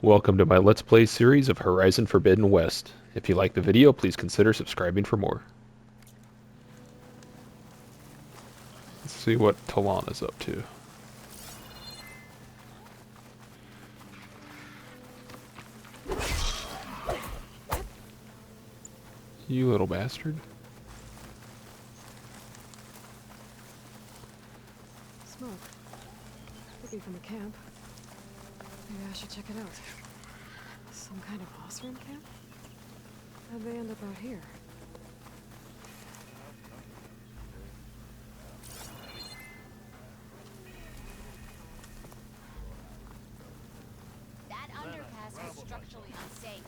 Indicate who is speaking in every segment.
Speaker 1: Welcome to my Let's Play series of Horizon Forbidden West. If you like the video, please consider subscribing for more. Let's see what Talana's up to. You little bastard.
Speaker 2: Smoke. Could be from a camp. Maybe I should check it out. Some kind of boss room camp? How'd they end up out here?
Speaker 3: That underpass was structurally unsafe.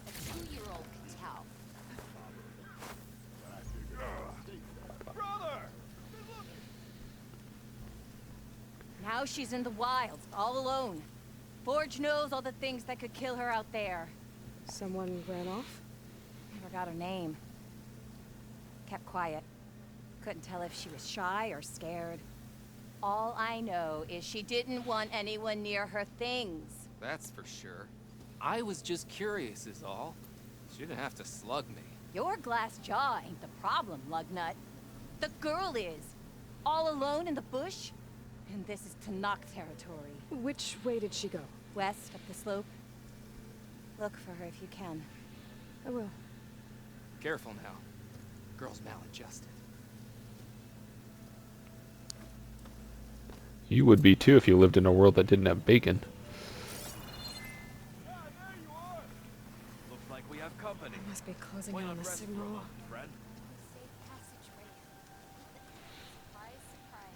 Speaker 3: A 2-year-old can tell. Now she's in the wilds, all alone. Forge knows all the things that could kill her out there.
Speaker 2: Someone ran off?
Speaker 3: Never got her name. Kept quiet. Couldn't tell if she was shy or scared. All I know is she didn't want anyone near her things.
Speaker 4: That's for sure. I was just curious is all. She didn't have to slug me.
Speaker 3: Your glass jaw ain't the problem, Lugnut. The girl is. All alone in the bush. And this is Tanakh territory.
Speaker 2: Which way did she go?
Speaker 3: West, up the slope. Look for her if you can.
Speaker 2: I will.
Speaker 4: Careful now. Girl's maladjusted.
Speaker 1: You would be too if you lived in a world that didn't have bacon.
Speaker 5: Looks like we have company.
Speaker 2: I must be closing
Speaker 5: Why
Speaker 2: in
Speaker 5: not
Speaker 2: on the
Speaker 5: rest for a
Speaker 2: signal.
Speaker 5: moment, friend?
Speaker 3: Safe passageway. Surprise, surprise.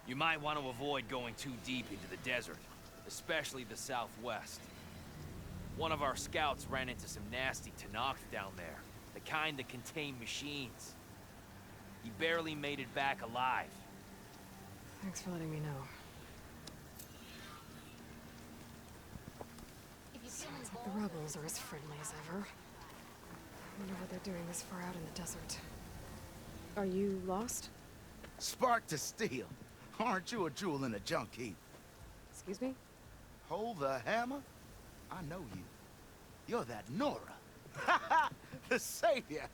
Speaker 5: You might want to avoid going too deep into the desert, especially the southwest. One of our scouts ran into some nasty Tanakh down there, the kind that contain machines. He barely made it back alive.
Speaker 2: Thanks for letting me know.
Speaker 3: If you feel
Speaker 2: Sounds like the rebels are as friendly as ever. I wonder what they're doing this far out in the desert. Are you lost?
Speaker 6: Spark to steel. Aren't you a jewel in a junk heap?
Speaker 2: Excuse me?
Speaker 6: Hold the hammer? I know you. You're that Nora. The savior.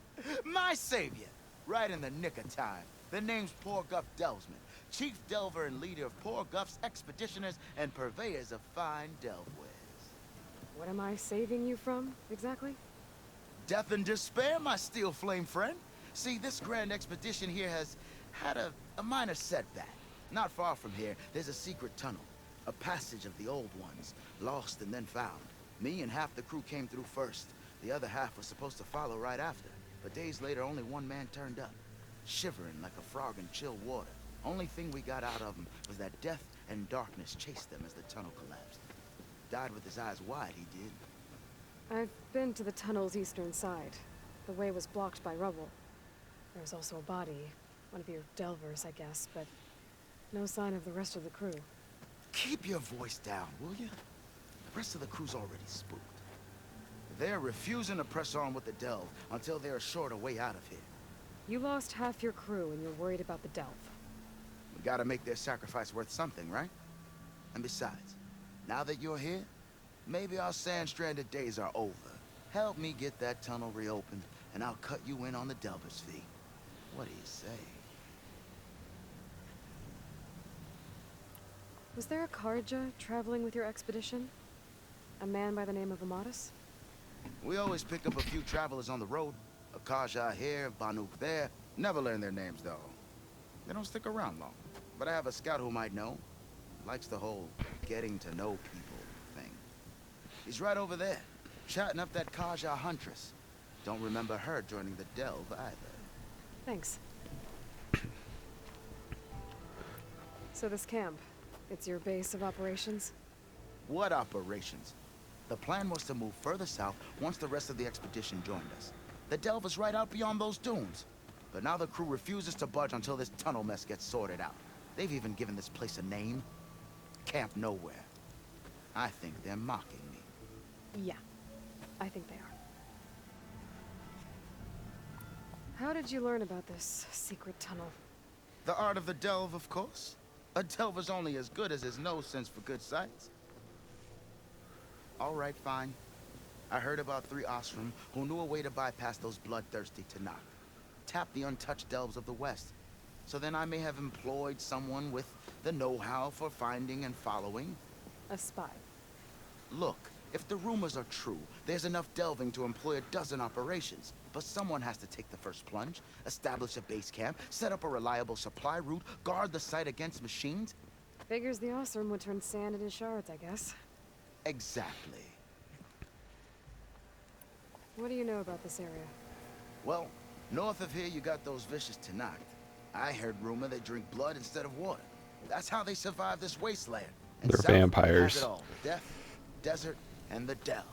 Speaker 6: My savior. Right in the nick of time. The name's Poor Guff Delvesman, chief delver and leader of Poor Guff's expeditioners and purveyors of fine delve wares.
Speaker 2: What am I saving you from, exactly?
Speaker 6: Death and despair, my steel flame friend. See, this grand expedition here has had a minor setback. Not far from here, there's a secret tunnel. A passage of the old ones, lost and then found. Me and half the crew came through first. The other half was supposed to follow right after. But days later, only one man turned up, shivering like a frog in chill water. Only thing we got out of him was that death and darkness chased them as the tunnel collapsed. Died with his eyes wide, he did.
Speaker 2: I've been to the tunnel's eastern side. The way was blocked by rubble. There was also a body. One of your delvers, I guess, but no sign of the rest of the crew.
Speaker 6: Keep your voice down, will you? The rest of the crew's already spooked. They're refusing to press on with the delve until they're assured a way out of here.
Speaker 2: You lost half your crew and you're worried about the delve.
Speaker 6: We gotta make their sacrifice worth something, right? And besides, now that you're here, maybe our sand-stranded days are over. Help me get that tunnel reopened, and I'll cut you in on the delver's fee. What do you say?
Speaker 2: Was there a Karja traveling with your expedition? A man by the name of Amatus?
Speaker 6: We always pick up a few travelers on the road. A Kaja here, Banuk there. Never learn their names, though. They don't stick around long. But I have a scout who might know. Likes the whole getting to know people thing. He's right over there, chatting up that Kaja huntress. Don't remember her joining the delve either.
Speaker 2: Thanks. So this camp, it's your base of operations?
Speaker 6: What operations? The plan was to move further south once the rest of the expedition joined us. The delve is right out beyond those dunes. But now the crew refuses to budge until this tunnel mess gets sorted out. They've even given this place a name. Camp Nowhere. I think they're mocking me.
Speaker 2: Yeah, I think they are. How did you learn about this secret tunnel?
Speaker 6: The art of the delve, of course. A delver's only as good as his nose sense for good sights. All right, fine. I heard about 3 Osram who knew a way to bypass those bloodthirsty Tanakh. Tap the untouched delves of the West. So then I may have employed someone with the know-how for finding and following.
Speaker 2: A spy.
Speaker 6: Look, if the rumors are true, there's enough delving to employ a dozen operations. But someone has to take the first plunge, establish a base camp, set up a reliable supply route, guard the site against machines.
Speaker 2: Figures the Osram would turn sand into shards, I guess.
Speaker 6: Exactly.
Speaker 2: What do you know about this area?
Speaker 6: Well, north of here you got those vicious Tanakh. I heard rumor they drink blood instead of water. That's how they survive this wasteland. And
Speaker 1: They're
Speaker 6: south
Speaker 1: vampires.
Speaker 6: has it all. Death, desert, and the delve.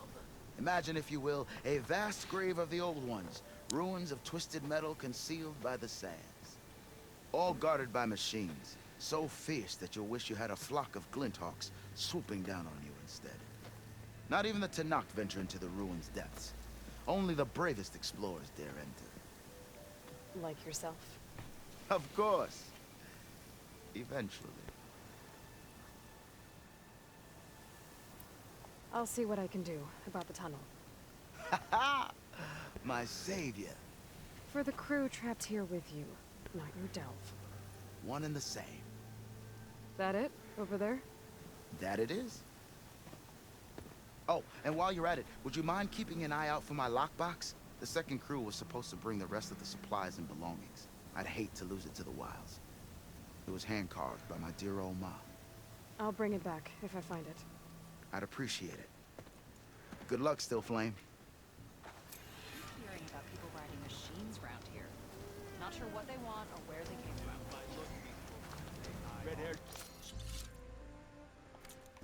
Speaker 6: Imagine, if you will, a vast grave of the old ones. Ruins of twisted metal concealed by the sands. All guarded by machines. So fierce that you'll wish you had a flock of glinthawks swooping down on you instead. Not even the Tanakh venture into the ruins' depths. Only the bravest explorers dare enter.
Speaker 2: Like yourself.
Speaker 6: Of course. Eventually.
Speaker 2: I'll see what I can do about the tunnel.
Speaker 6: Ha! My savior.
Speaker 2: For the crew trapped here with you, not your delve.
Speaker 6: One and the same.
Speaker 2: That it? Over there?
Speaker 6: That it is. Oh, and while you're at it, would you mind keeping an eye out for my lockbox? The second crew was supposed to bring the rest of the supplies and belongings. I'd hate to lose it to the wilds. It was hand-carved by my dear old ma.
Speaker 2: I'll bring it back if I find it.
Speaker 6: I'd appreciate it. Good luck, Still Flame.
Speaker 3: Hearing about people riding machines around here. Not sure what they want or where they came from.
Speaker 7: Red-haired.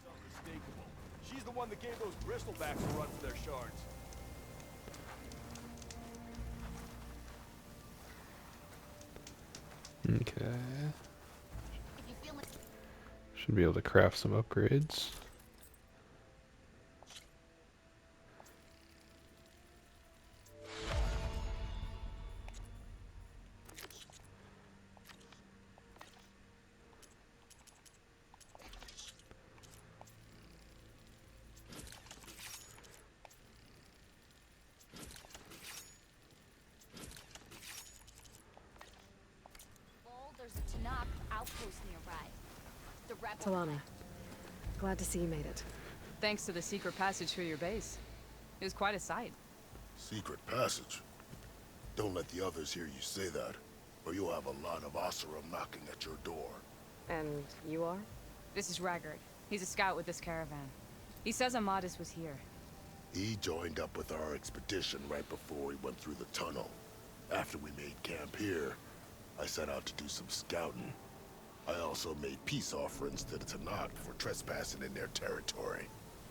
Speaker 7: Unmistakable. She's the one that gave those bristlebacks a run for their shards.
Speaker 1: Okay. Should be able to craft some upgrades.
Speaker 3: There's a Tanakh outpost nearby. The rebel.
Speaker 2: Talana, glad to see you made it.
Speaker 8: Thanks to the secret passage through your base. It was quite a sight.
Speaker 9: Secret passage? Don't let the others hear you say that, or you'll have a lot of Oseram knocking at your door.
Speaker 2: And you are?
Speaker 8: This is Raggard. He's a scout with this caravan. He says Amadis was here.
Speaker 9: He joined up with our expedition right before we went through the tunnel. After we made camp here, I set out to do some scouting. I also made peace offerings to the Tanakh for trespassing in their territory.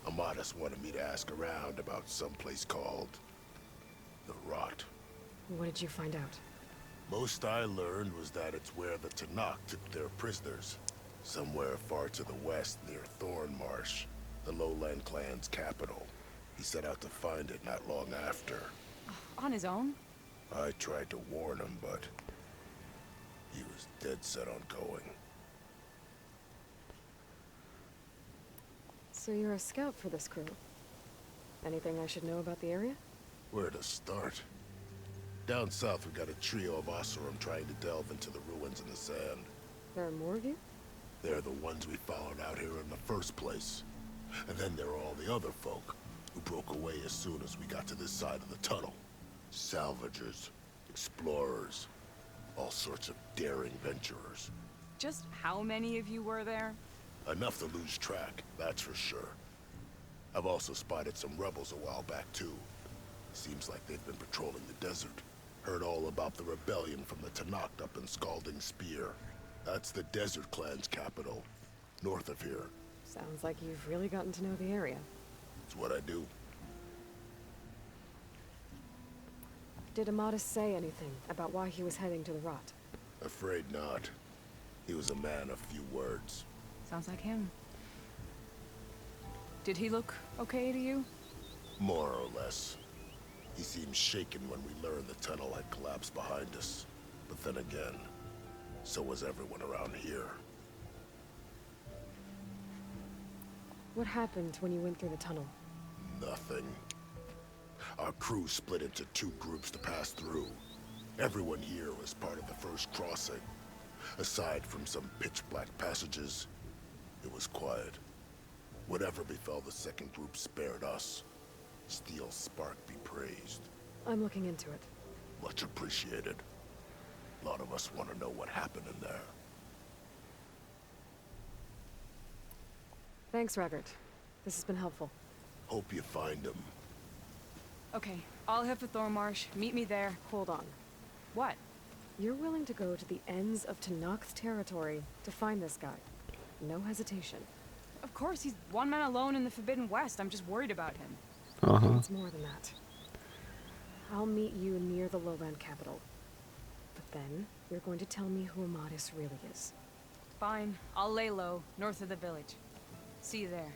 Speaker 9: Amadis wanted me to ask around about some place called the Rot.
Speaker 2: What did you find out?
Speaker 9: Most I learned was that it's where the Tanakh took their prisoners. Somewhere far to the west near Thornmarsh, the Lowland clan's capital. He set out to find it not long after.
Speaker 8: On his own?
Speaker 9: I tried to warn him, but he was dead set on going.
Speaker 2: So you're a scout for this crew. Anything I should know about the area?
Speaker 9: Where to start? Down south we got a trio of Oseram trying to delve into the ruins in the sand.
Speaker 2: There are more of you?
Speaker 9: They're the ones we followed out here in the first place. And then there are all the other folk, who broke away as soon as we got to this side of the tunnel. Salvagers, explorers, all sorts of daring venturers.
Speaker 8: Just how many of you were there?
Speaker 9: Enough to lose track, that's for sure. I've also spotted some rebels a while back, too. Seems like they've been patrolling the desert. Heard all about the rebellion from the Tanakh up in Scalding Spear. That's the Desert Clan's capital, north of here.
Speaker 2: Sounds like you've really gotten to know the area.
Speaker 9: It's what I do.
Speaker 2: Did Amadis say anything about why he was heading to the Rot?
Speaker 9: Afraid not. He was a man of few words.
Speaker 8: Sounds like him. Did he look okay to you?
Speaker 9: More or less. He seemed shaken when we learned the tunnel had collapsed behind us. But then again, so was everyone around here.
Speaker 2: What happened when you went through the tunnel?
Speaker 9: Nothing. Our crew split into 2 groups to pass through. Everyone here was part of the first crossing. Aside from some pitch-black passages, it was quiet. Whatever befell the second group spared us. Steel Spark be praised.
Speaker 2: I'm looking into it.
Speaker 9: Much appreciated. A lot of us want to know what happened in there.
Speaker 2: Thanks, Raggart. This has been helpful.
Speaker 9: Hope you find him.
Speaker 8: Okay, I'll head for Thormarsh. Meet me there.
Speaker 2: Hold on.
Speaker 8: What?
Speaker 2: You're willing to go to the ends of Tenakth's territory to find this guy. No hesitation.
Speaker 8: Of course, he's one man alone in the Forbidden West. I'm just worried about him.
Speaker 2: It's more than that. I'll meet you near the lowland capital. But then, you're going to tell me who Amadis really is.
Speaker 8: Fine. I'll lay low, north of the village. See you there.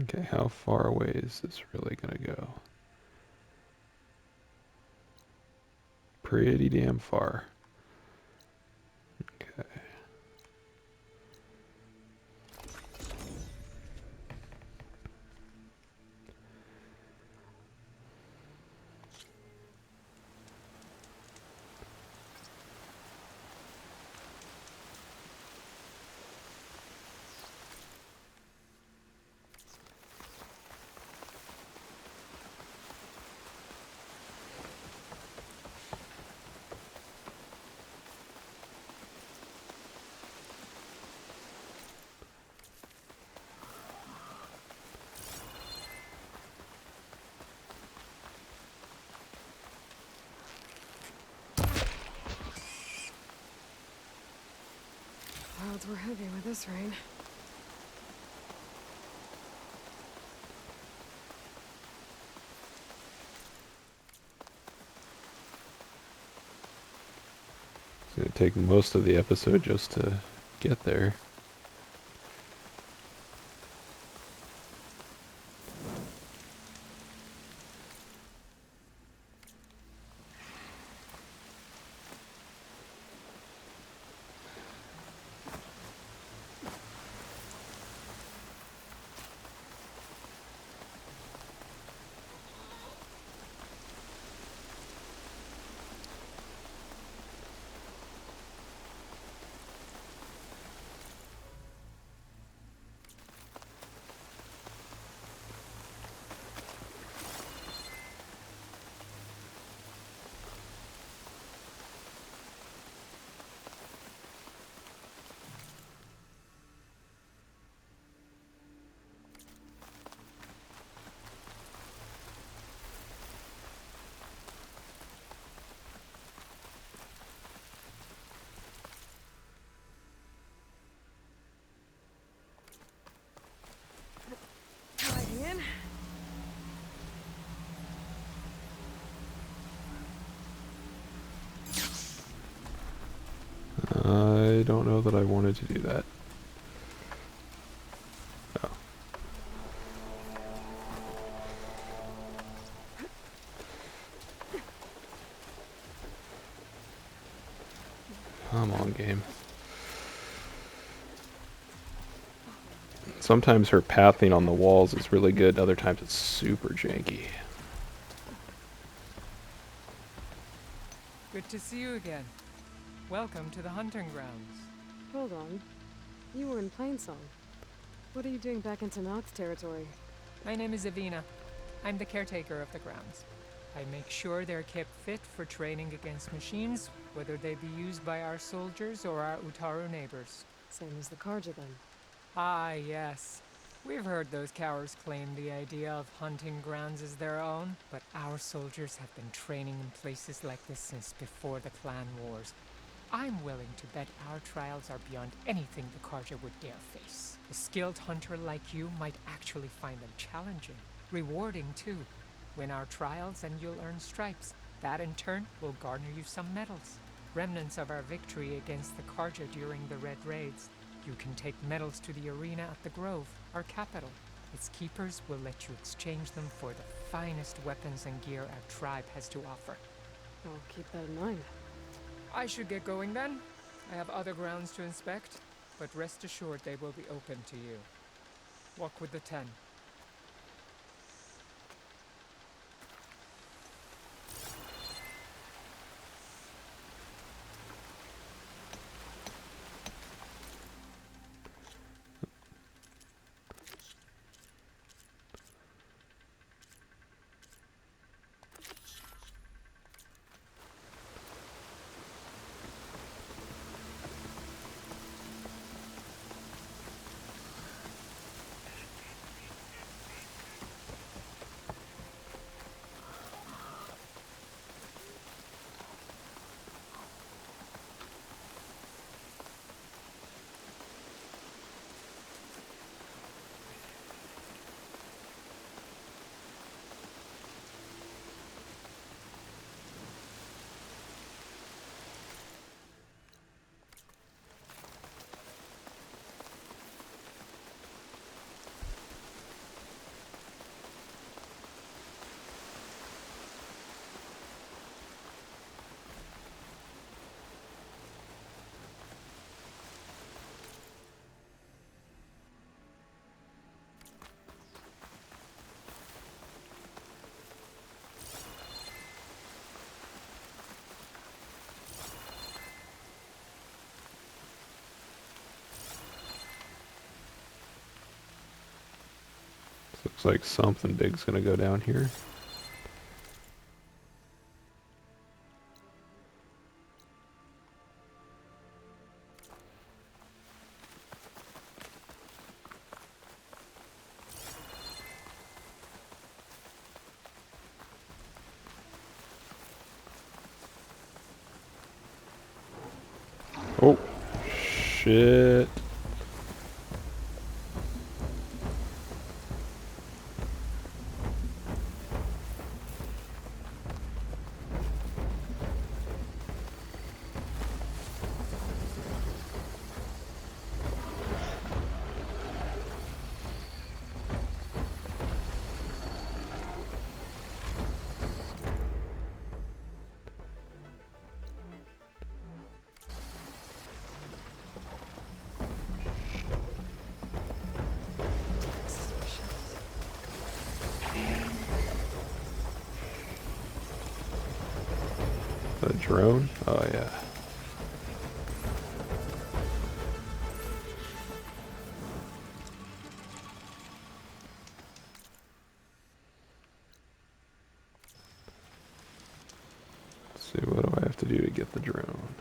Speaker 1: Okay, how far away is this really gonna go? Pretty damn far. Okay.
Speaker 2: Clouds were heavy with this rain.
Speaker 1: It's gonna take most of the episode just to get there.
Speaker 2: Sliding in.
Speaker 1: I don't know that I wanted to do that. Oh. Come on, game. Sometimes her pathing on the walls is really good, other times it's super janky.
Speaker 10: Good to see you again. Welcome to the hunting grounds.
Speaker 2: Hold on. You were in Plainsong. What are you doing back in Tenakth's territory?
Speaker 10: My name is Avina. I'm the caretaker of the grounds. I make sure they're kept fit for training against machines, whether they be used by our soldiers or our Utaru neighbors.
Speaker 2: Same as the Karja then.
Speaker 10: Ah, yes. We've heard those cowards claim the idea of hunting grounds as their own, but our soldiers have been training in places like this since before the clan wars. I'm willing to bet our trials are beyond anything the Karja would dare face. A skilled hunter like you might actually find them challenging. Rewarding, too. Win our trials and you'll earn stripes. That, in turn, will garner you some medals. remnants of our victory against the Carja during the Red Raids. You can take medals to the arena at the Grove, our capital. Its keepers will let you exchange them for the finest weapons and gear our tribe has to offer.
Speaker 2: I'll keep that in mind.
Speaker 10: I should get going then. I have other grounds to inspect, but rest assured they will be open to you. Walk with the 10.
Speaker 1: Looks like something big's gonna go down here. Oh, shit. A drone? Oh yeah. Let's see, what do I have to do to get the drone?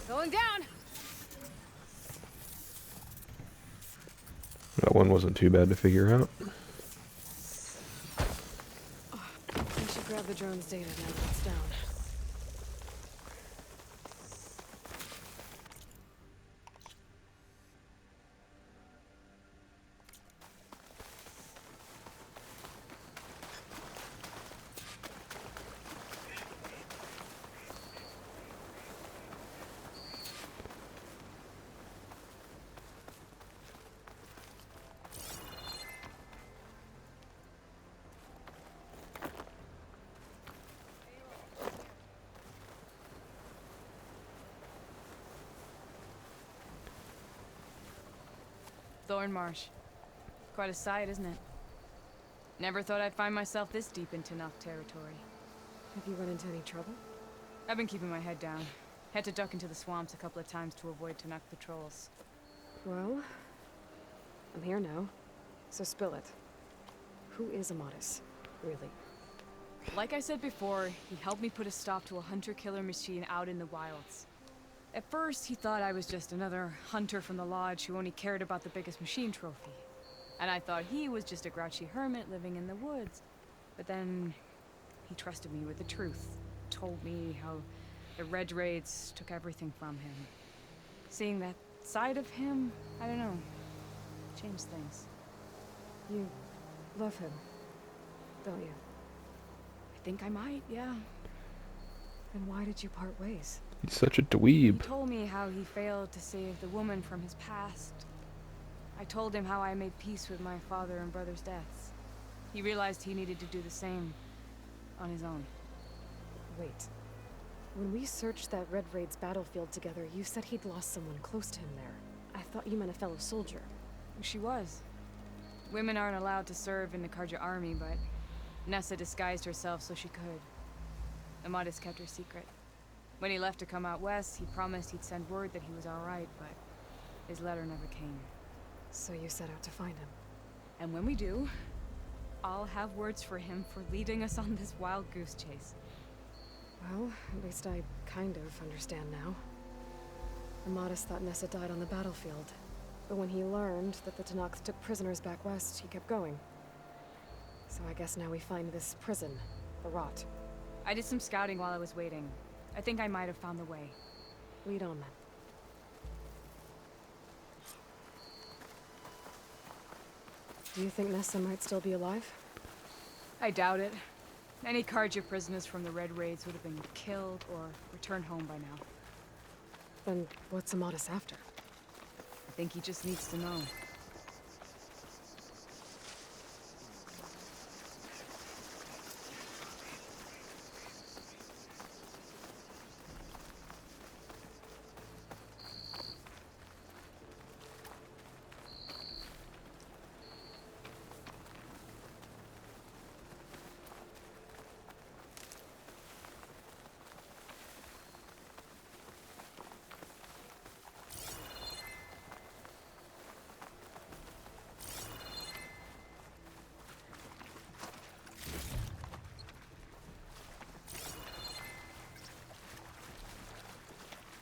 Speaker 2: Going down!
Speaker 1: That one wasn't too bad to figure out.
Speaker 2: I should grab the drone's data now that it's down.
Speaker 8: Thornmarsh. Quite a sight, isn't it? Never thought I'd find myself this deep into Nock territory.
Speaker 2: Have you run into any trouble?
Speaker 8: I've been keeping my head down. Had to duck into the swamps a couple of times to avoid Tanakh patrols.
Speaker 2: Well, I'm here now, so spill it. Who is Amadis, really?
Speaker 8: Like I said before, he helped me put a stop to a hunter-killer machine out in the wilds. At first, he thought I was just another hunter from the lodge who only cared about the biggest machine trophy. And I thought he was just a grouchy hermit living in the woods. But then, he trusted me with the truth. Told me how the Red Raids took everything from him. Seeing that side of him, I don't know, changed things.
Speaker 2: You love him, don't you?
Speaker 8: I think I might, yeah.
Speaker 2: Then why did you part ways?
Speaker 1: He's such a
Speaker 8: He
Speaker 1: dweeb.
Speaker 8: told me how he failed to save the woman from his past. I told him how I made peace with my father and brother's deaths. He realized he needed to do the same on his own.
Speaker 2: Wait. When we searched that Red Raid's battlefield together, you said he'd lost someone close to him there. I thought you meant a fellow soldier.
Speaker 8: She was. Women aren't allowed to serve in the Karja army, but Nessa disguised herself so she could. Amadis kept her secret. When he left to come out west, he promised he'd send word that he was alright, but his letter never came.
Speaker 2: So you set out to find him.
Speaker 8: And when we do, I'll have words for him for leading us on this wild goose chase.
Speaker 2: Well, at least I kind of understand now. Amadis thought Nessa died on the battlefield. But when he learned that the Tanakh took prisoners back west, he kept going. So I guess now we find this prison, the Rot.
Speaker 8: I did some scouting while I was waiting. I think I might have found the way.
Speaker 2: Lead on then. Do you think Nessa might still be alive?
Speaker 8: I doubt it. Any Karja prisoners from the Red Raids would have been killed or returned home by now.
Speaker 2: Then what's Amadis after?
Speaker 8: I think he just needs to know.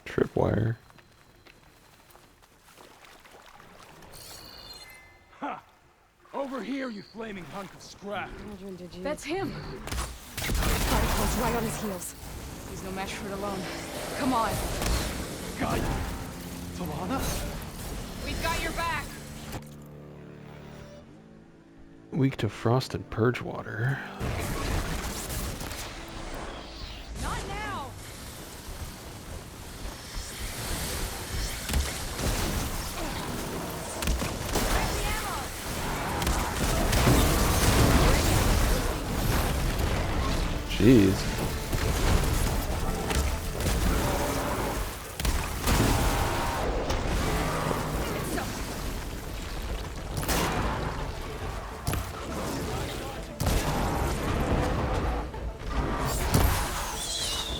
Speaker 1: Tripwire.
Speaker 7: Ha! Over here, you flaming hunk of scrap.
Speaker 2: Aldrin, did you...
Speaker 8: That's him!
Speaker 2: Fireplace right on his heels.
Speaker 8: He's no match for it alone. Come on!
Speaker 7: Got you. Talana?
Speaker 8: We've got your back!
Speaker 1: Weak to frost and purge water.
Speaker 8: Not now! Where's the ammo?
Speaker 1: Jeez.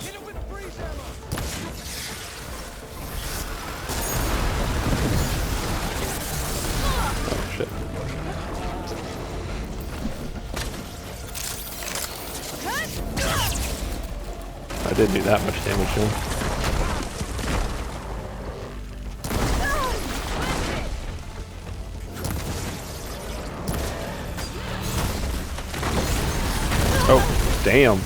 Speaker 7: Hit it with the freeze ammo!
Speaker 1: Shit. I didn't do that much damage to him. Oh, damn.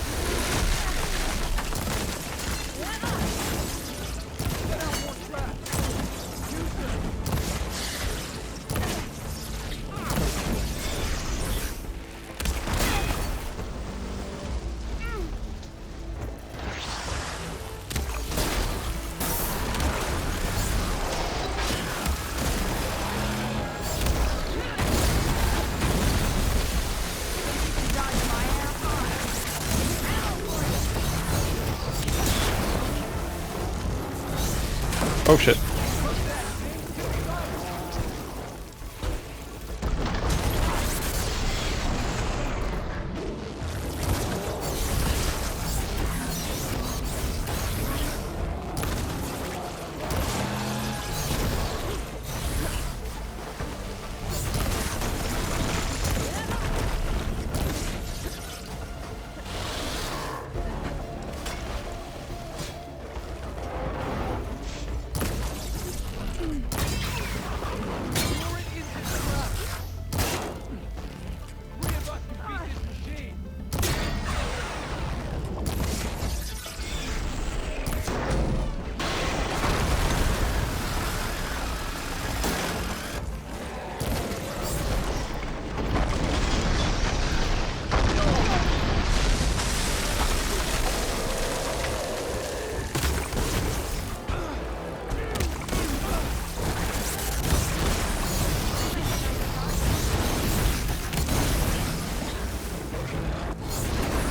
Speaker 1: Oh shit.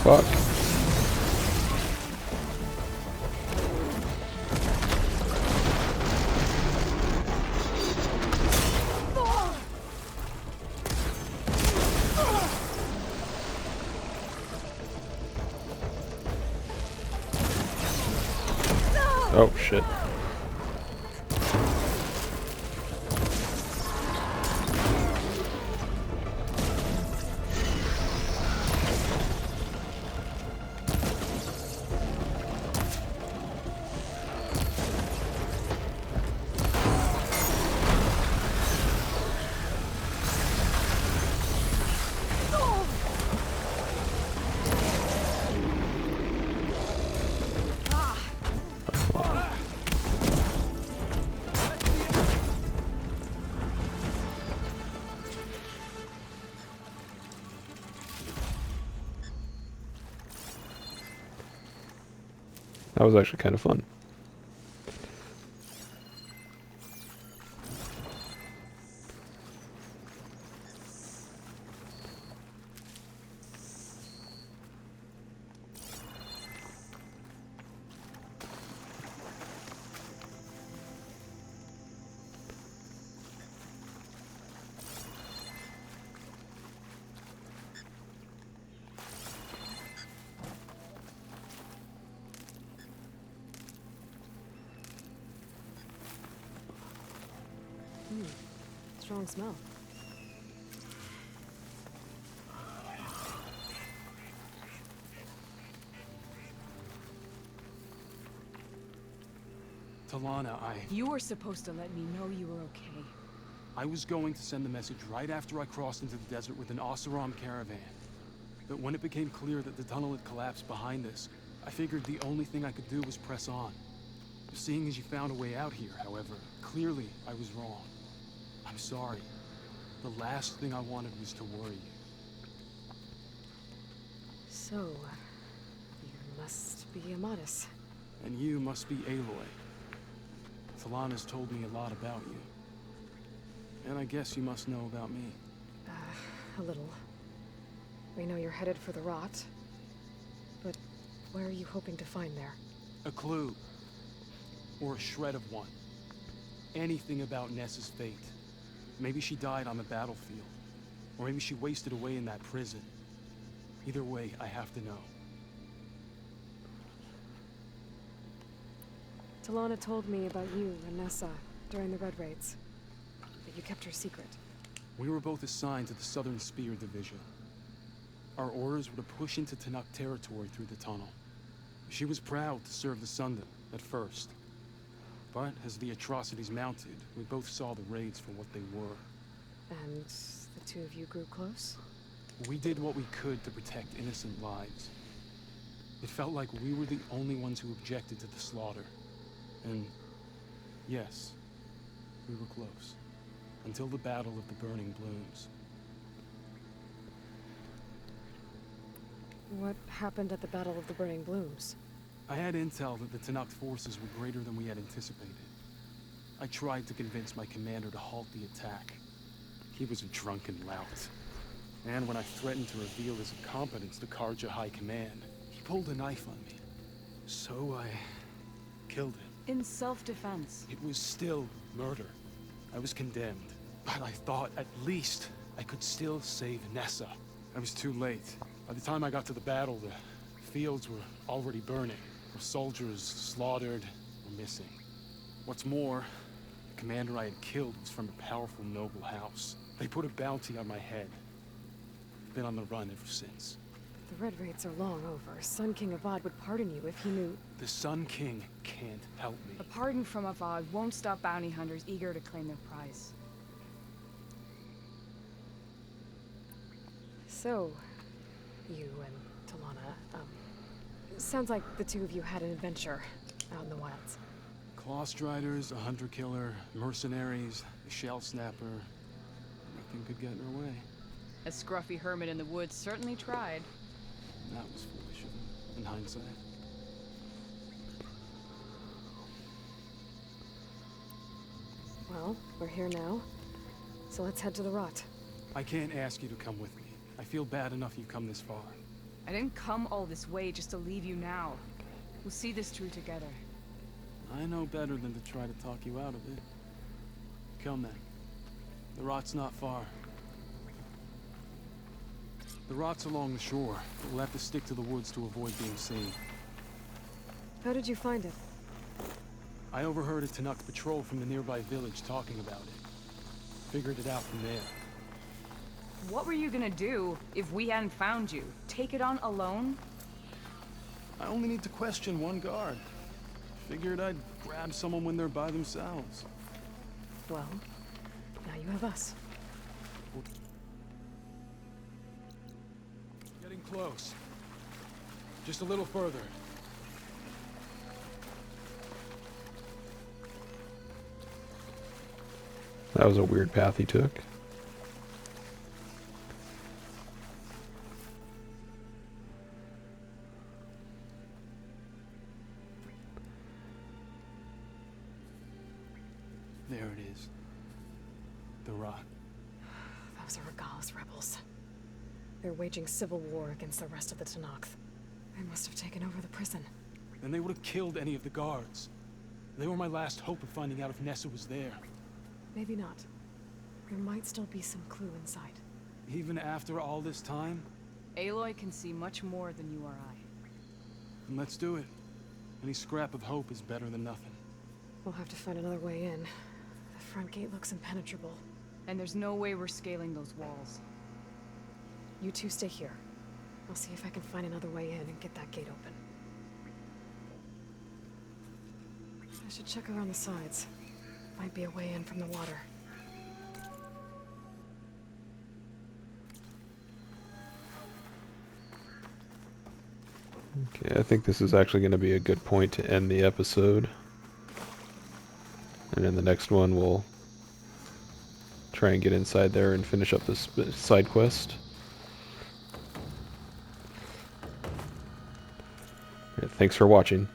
Speaker 1: Fuck. Oh shit. That was actually kind of fun.
Speaker 2: Strong smell.
Speaker 11: Talana,
Speaker 8: You were supposed to let me know you were okay.
Speaker 11: I was going to send the message right after I crossed into the desert with an Oseram caravan. But when it became clear that the tunnel had collapsed behind us, I figured the only thing I could do was press on. Seeing as you found a way out here, however, clearly I was wrong. I'm sorry. The last thing I wanted was to worry you.
Speaker 2: So, you must be Amatis.
Speaker 11: And you must be Aloy. Talana's told me a lot about you. And I guess you must know about me.
Speaker 2: A little. We know you're headed for the rot. But where are you hoping to find there?
Speaker 11: A clue. Or a shred of one. Anything about Nessa's fate. Maybe she died on the battlefield. Or maybe she wasted away in that prison. Either way, I have to know.
Speaker 2: Talana told me about you and Nessa during the Red Raids. That you kept her secret.
Speaker 11: We were both assigned to the Southern Spear Division. Our orders were to push into Tanakh territory through the tunnel. She was proud to serve the Sundom at first. But as the atrocities mounted, we both saw the raids for what they were.
Speaker 2: And the two of you grew close?
Speaker 11: We did what we could to protect innocent lives. It felt like we were the only ones who objected to the slaughter. And yes, we were close. Until the Battle of the Burning Blooms.
Speaker 2: What happened at the Battle of the Burning Blooms?
Speaker 11: I had intel that the Tanakh forces were greater than we had anticipated. I tried to convince my commander to halt the attack. He was a drunken lout. And when I threatened to reveal his incompetence to Karja High Command, he pulled a knife on me. So I killed him.
Speaker 8: In self-defense.
Speaker 11: It was still murder. I was condemned. But I thought at least I could still save Nessa. I was too late. By the time I got to the battle, the fields were already burning. Our soldiers slaughtered or missing. What's more, the commander I had killed was from a powerful noble house. They put a bounty on my head. I've been on the run ever since.
Speaker 2: The Red Raids are long over. Sun King Avad would pardon you if he knew...
Speaker 11: The Sun King can't help me.
Speaker 8: A pardon from Avad won't stop bounty hunters eager to claim their prize.
Speaker 2: So, you and Talana, sounds like the two of you had an adventure out in the wilds.
Speaker 11: Claw Striders, a hunter-killer, mercenaries, a shell snapper. Nothing could get in her way.
Speaker 8: A scruffy hermit in the woods certainly tried.
Speaker 11: That was foolish of him, in hindsight.
Speaker 2: Well, we're here now, so let's head to the rot.
Speaker 11: I can't ask you to come with me. I feel bad enough you've come this far.
Speaker 8: I didn't come all this way just to leave you now. We'll see this through together.
Speaker 11: I know better than to try to talk you out of it. Come then. The rot's not far. The rot's along the shore, but we'll have to stick to the woods to avoid being seen.
Speaker 2: How did you find it?
Speaker 11: I overheard a Tanakh patrol from the nearby village talking about it. Figured it out from there.
Speaker 8: What were you gonna do if we hadn't found you? Take it on alone?
Speaker 11: I only need to question one guard. Figured I'd grab someone when they're by themselves.
Speaker 2: Well, now you have us.
Speaker 11: Getting close. Just a little further.
Speaker 1: That was a weird path he took.
Speaker 11: There it is. The rot.
Speaker 2: Those are Regal's rebels. They're waging civil war against the rest of the Tanakh. They must have taken over the prison.
Speaker 11: Then they would have killed any of the guards. They were my last hope of finding out if Nessa was there.
Speaker 2: Maybe not. There might still be some clue inside.
Speaker 11: Even after all this time?
Speaker 8: Aloy can see much more than you or I.
Speaker 11: Then let's do it. Any scrap of hope is better than nothing.
Speaker 2: We'll have to find another way in. The front gate looks impenetrable.
Speaker 8: And there's no way we're scaling those walls.
Speaker 2: You two stay here. I'll see if I can find another way in and get that gate open. I should check around the sides. Might be a way in from the water.
Speaker 1: Okay, I think this is actually going to be a good point to end the episode. And in the next one, we'll try and get inside there and finish up this side quest. Yeah, thanks for watching.